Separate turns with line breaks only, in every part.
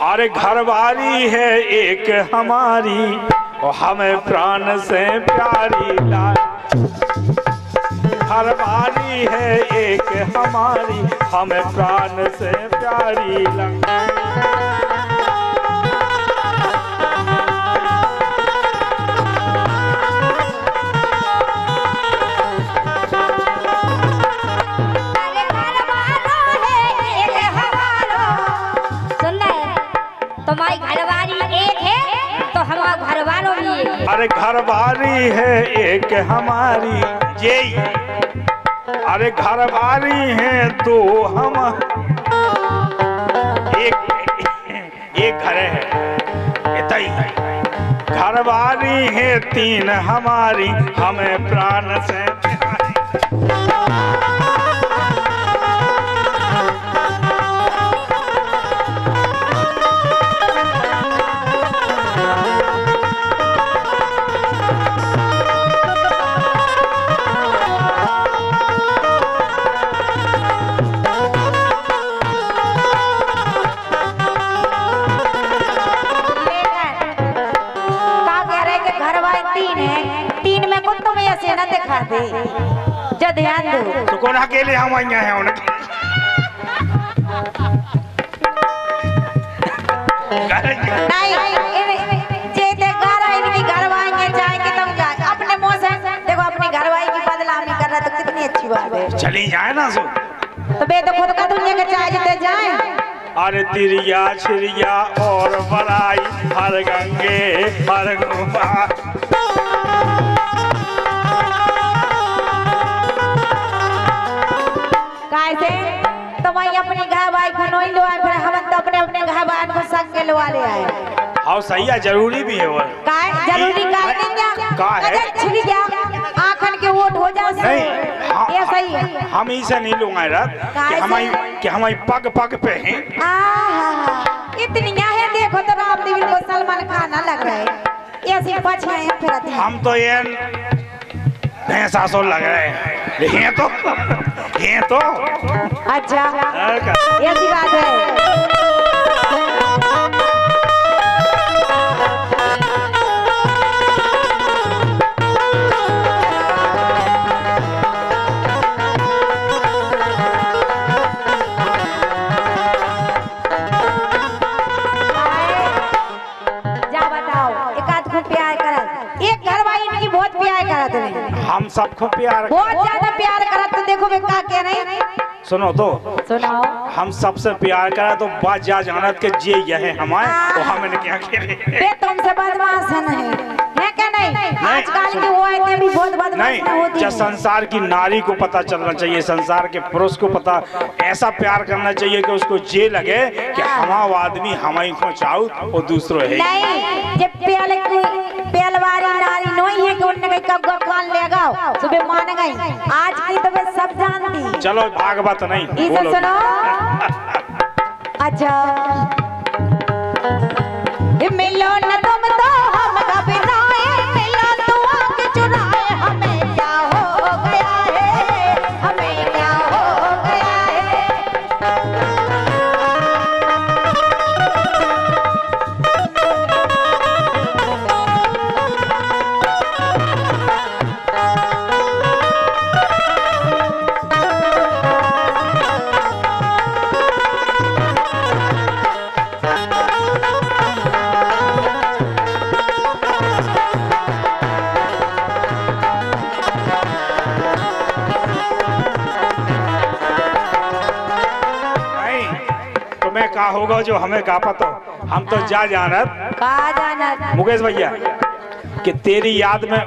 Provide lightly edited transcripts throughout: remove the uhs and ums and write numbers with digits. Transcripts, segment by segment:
अरे घरवाली है एक हमारी और हमें प्राण से प्यारी घरवाली है एक हमारी हमें प्राण से प्यारी
तुम्हारी घरवाली एक है तो हमारा घरवालों भी एक है।
अरे घरवाली है एक हमारी जय अरे घरवाली है दो हम एक घर है इतनी घरवाली है तीन हमारी हमें प्राण से
जो ध्यान दो
तो कौन अकेले हम आई हैं उनके
अपने मुंह से देखो अपनी घरवाली की बदनामी कर रहा तो कितनी अच्छी बात है।
चली जाए ना सो
तो बे तो खुद का दुनिया के चाहते जाए।
अरे तिरिया छिरिया और बड़ाई हर गंगे हर गुफा
कैसे तो वही अपनी घरवाली को नहीं लो आए फिर हम तो अपने अपने घरवाली को संग के लवा ले आए।
हाँ सही है जरूरी भी है वो
जरूरी का है छिड़ी जा आखन के वोट हो जा
नहीं
ये सही है।
हम ही से नहीं लूंगा रात कि हमारी पग पग पे हैं
इतनी है देखो तो रामदेव को सलमान खान लग रहा है ऐसे पछे हैं फिर
हम तो ये भैंसासुर लग रहे हैं ये तो
अच्छा ऐसी बात है।
हम सबको प्यार
बहुत ज्यादा प्यार करत तो देखो बेटा क्या नहीं
सुनो तो
सुनाओ हम
सबसे प्यार करा तो बात जा जानत के जे यह हमारे तो हमें क्या खेले
बे तुमसे बदमाश है क्या नहीं आजकल के वो आते भी बहुत बदमाश होती है।
जब संसार की नारी को पता चलना चाहिए संसार के पुरुष को पता ऐसा प्यार करना चाहिए कि उसको जे लगे कि हमारा आदमी हमारी को चाहू और दूसरों है
नहीं जब पहलवारी नारी नहीं है कि उनने कब कान लेगा सुबह मान गई आज की तो वे सब जानती।
चलो भागवत नहीं
इसे सुनो अच्छा मिलो न तुम तो हम कभी नाए मिलो तो आके चुराए हमें क्या हो गया है हमें क्या हो गया है।
का होगा जो हमें का पता हम तो जा जानत मुकेश भैया कि तेरी याद में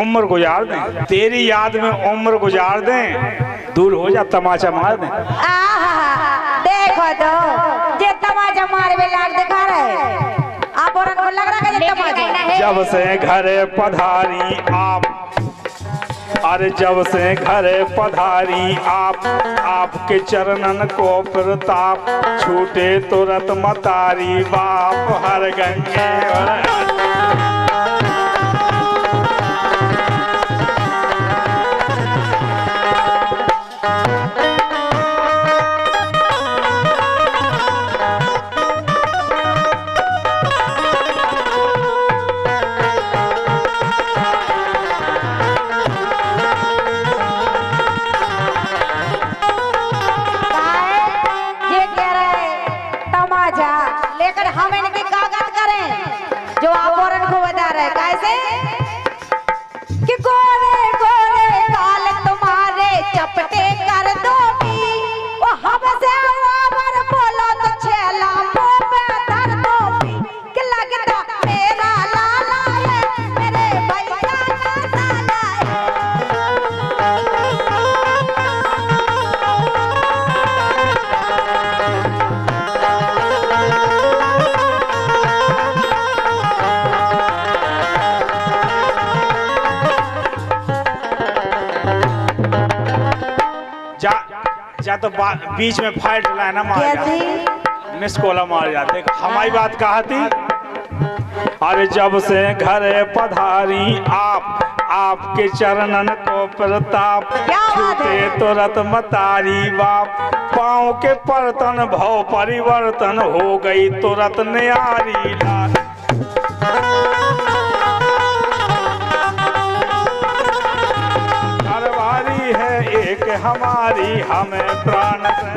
उम्र गुजार दें तेरी याद में उम्र गुजार दें दूर हो जा तमाचा मार दें।
देखो तो जे तमाचा मार में लाग दिखा रहे आप और को लग रहा है ये तमाचा
जब से घर पधारी आप अरे जब से घर पधारी आपके चरणन को प्रताप छूटे तुरंत मतारी बाप हर गंगे
लेकर हम इनकी कागज करें जो आप औरन को बता रहे कैसे कि गोरे गोरे गाल तुम्हारे चपटे कर दोगी वो हमसे आवर बोलो तो छेला मुंह पे धर दोगी कि लगता मेरा लाला है मेरे भैया का साला
जा तो बीच में फाइट लाना मार मिस कोला मार जाते। हमारी बात कहा थी अरे जब से घर पधारी आपके चरणन को प्रताप छूटे तुरंत मतारी बाप पाँव के परतन भव परिवर्तन हो गई तुरंत न्यारी लाल। घरवारी है एक हमारी हमें प्राण से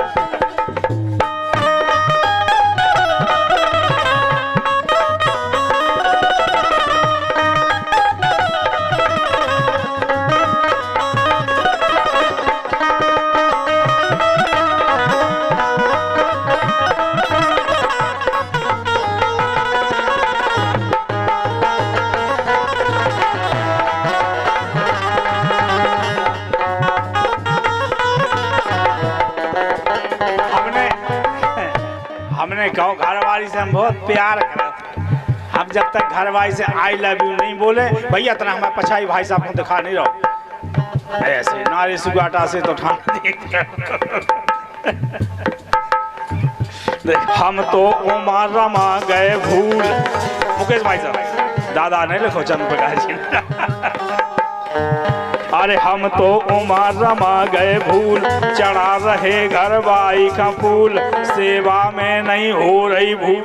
घरवाली से हम बहुत प्यार करते। हम जब तक घरवाली से आई लव यू नहीं बोले भैया तना हमारे पछाई भाई साहब को दिखा नहीं रहो ऐसे नारी सुगाटा से तो हम तो उमा रमा गए भूल। मुकेश भाई साहब दादा नहीं लिखो चंद प्रकाश जी अरे हम तो उमा रमा गए भूल चढ़ा रहे घरवाई का फूल सेवा में नहीं हो रही भूल।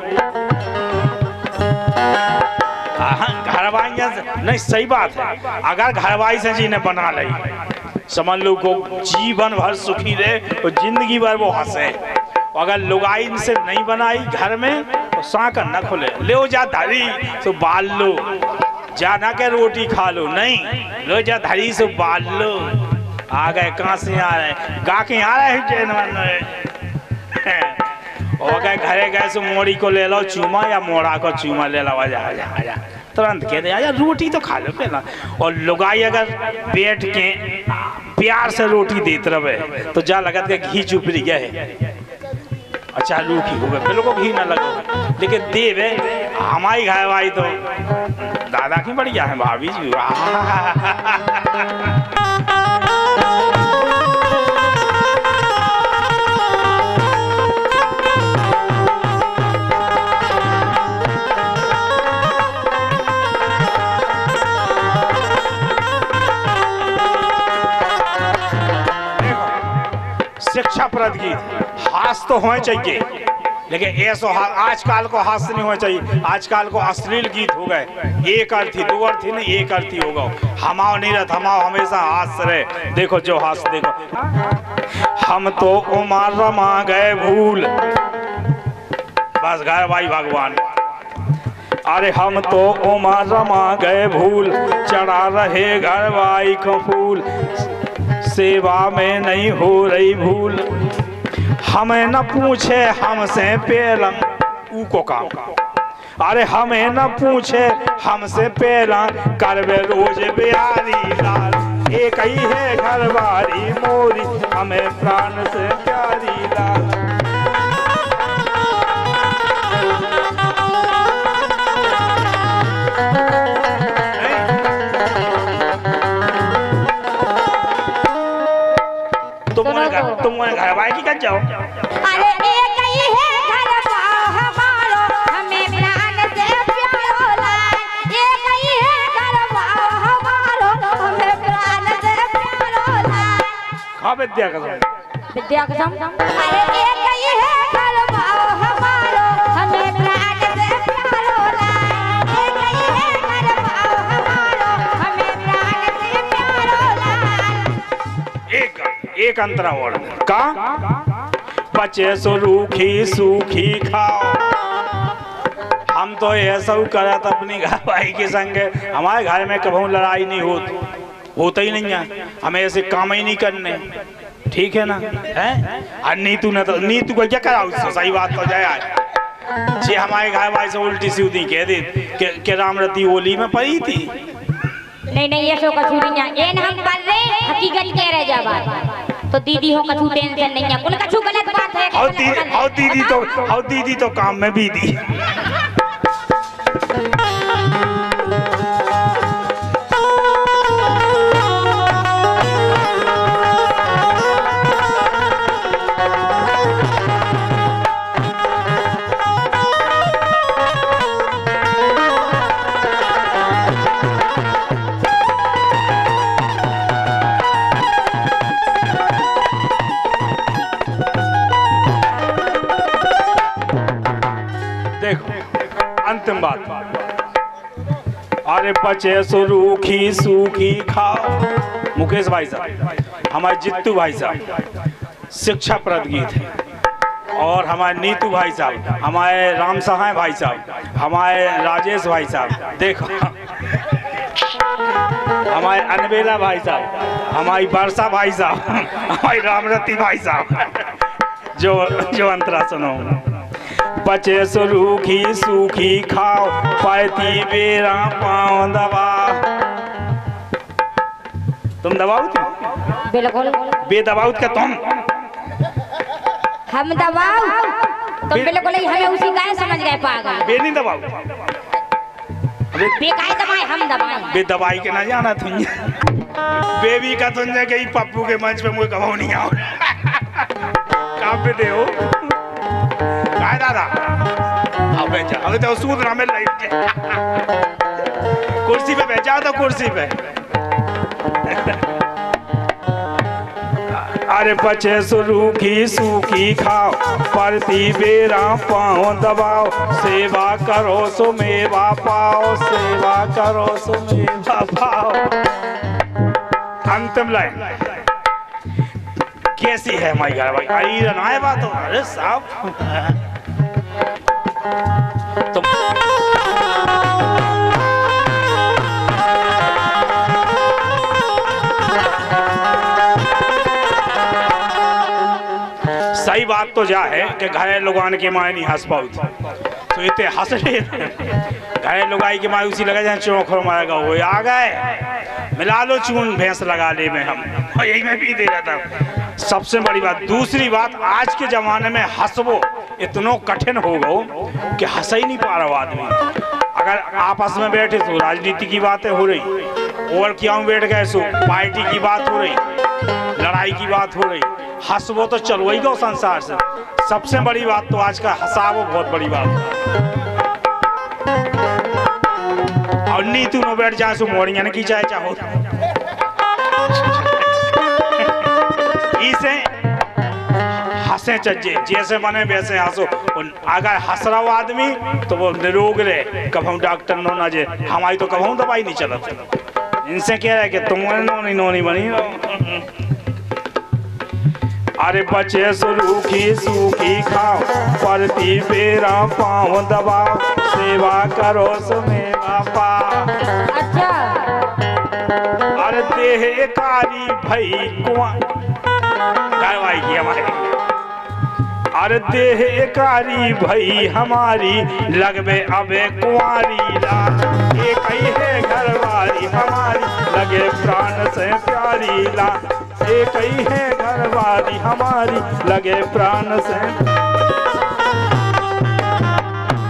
घरवाई नहीं सही बात है अगर घरवाई से जी ने बना ली समझ लो को जीवन भर सुखी रहे तो जिंदगी भर वो हंसे। अगर लुगाई से नहीं बनाई घर में तो सांकर न खुले ले जा धरी तो बाल लो जाना के रोटी खा लो नहीं लो जा धरी से बाल लो। आ गए कहाँ से आ रहे गा के आ रहे ट्रेन और गए घरे गए सो मोड़ी को ले लो चूमा या मोड़ा को चूमा ले लो आजा आजा आजा तुरंत कह दे आजा रोटी तो खा लो पहला। और लुगाई अगर बैठ के प्यार से रोटी देते रहे तो जा लगत के घी चुपड़ी गए अच्छा रूखी हो गए फिर को घी ना लगो लेकिन देवे हमारी घरवाई तो दादा की बढ़िया है भाभी जी। शिक्षा प्रद गीत हास तो होने चाहिए लेकिन ऐसा आजकल को हास नहीं होना चाहिए। आजकल को अश्लील गीत हो गए एक अर्थी दो अर्थी नहीं एक अर्थी हो गए। हमाओ नहीं रहता हमाओ हमेशा हास रहे। देखो जो हास देखो हम तो उमा रमा गए भूल बस घर भाई भगवान। अरे हम तो उमा रमा गए भूल चढ़ा रहे घर भाई को फूल सेवा में नहीं हो रही भूल। हमें न पूछे हमसे पहला ऊ को काम अरे हमें न पूछे हमसे पहला करवे रोज बिहारी लाल एक ही है घरवारी मोरी हमें प्राण से प्यारी लाल। तुम घरवाई की कर जाओ।
अरे एक ही है घरवा हमारो हमें प्राण से प्यारो लाल एक ही है घरवा हमारो हमें प्राण से प्यारो लाल।
खा विद्या कसम
अरे एक ही है घरवा हमारो हमें प्राण से प्यारो लाल एक ही है घरवा हमारो हमें प्राण से प्यारो लाल।
एक अंतरा और का बचे सो रूखी सूखी खाओ हम तो ऐसा करत अपनी घर भाई के संग, हमारे घर में कभी लड़ाई नहीं होता ही नहीं है, हमें ऐसे काम ही नहीं करने, ठीक है ना? है और नीतू ने तो नीतू को क्या करा उससे, सही बात तो जाए जे हमारे घर भाई से उल्टी सीधी कह दे कि रामरती होली में पड़ी थी।
नहीं ये सो कछु नहीं है, एन हम कर रहे हकीकत कह रहे जा बात, तो दीदी हो कछु टेंशन नहीं है, कुल कछु गलत बात है।
और दीदी तो काम में भी दी। अंतिम बात, अरे बचे सो रूखी सूखी खाओ। मुकेश भाई साहब, हमारे जित्तू भाई साहब शिक्षाप्रद गीत है, और हमारे नीतू भाई साहब, हमारे राम सहाय भाई साहब, हमारे राजेश भाई साहब, देखो हमारे अनबेला भाई साहब, हमारी वर्षा भाई साहब, हमारी रामरती भाई साहब, जो अंतरा सुनो। बचे सो रूखी सूखी खाओ, पाती बेरा पाँव दबा। तुम दबाओ थी?
बिल्कुल
बेदबाउत क्या तुम?
हम दबाओ तुम बिल्कुल ही हमें उसी का समझ गए पागल।
बे नहीं दबाओ,
बे काहे दबाए, हम दबाए।
बे दबाई के ना जाना तुम, बेबी का तुम गई पप्पू के मंच पे मुझे कहो नहीं आओ। कहाँ पे दे हो काय दादा? अबे जा, अबे तो सूद ना मिल रही, कुर्सी पे बैठ जाओ तो कुर्सी पे। अरे बचे सो रूखी सूखी खाओ, परती बेरा पाँव दबाओ, सेवा करो सो मेवा पाओ, सेवा करो सो मेवा पाओ। अंतिम लाइन कैसी है हमारी घर भाई? अरे रनाए बात हो, अरे साहब तो सही बात तो जा है कि घायल लोगान के माए नहीं हंस पाऊ, तो इतने हंस रहे घायल लोगाई के माए उसी लगा जाए चौखर मारेगा वो आ गए, मिला लो चून भैंस लगा ले में हम, और यही मैं भी दे रहा था। सबसे बड़ी बात, दूसरी बात, आज के जमाने में हंसवो इतना कठिन हो गो कि हंस ही नहीं पा रहा आदमी। अगर आपस में बैठे तो राजनीति की बातें हो रही, और क्या बैठ गए सो पार्टी की बात हो रही, लड़ाई की बात हो रही, हंसवो तो चलो ही गो संसार से। सबसे बड़ी बात तो आज का हंसावो बहुत बड़ी बात, और नीतू में बैठ जाए सो मोड़िया ने की चाहे चाहो इसे हंसे चज्जे, जैसे बने वैसे हंसो। अगर हंस रहा आदमी तो वो निरोग रहे, कभी डॉक्टर नो ना जे, हमारी तो कभी दवाई नहीं चलत। इनसे कह रहे कि तुम नोनी बनी। अरे बचे सो रूखी सूखी खाओ, परती बेरा पाँव दबाओ, सेवा करो सो मेवा पाओ।
अच्छा
अरे देह कारी भई कुआं कार्रवाई की हमारे, अरे देह कारी भई हमारी, लगवे अबे कुंवारी ला, एक ही है घरवारी हमारी, लगे प्राण से प्यारी ला, एक ही है घरवारी हमारी, लगे प्राण से।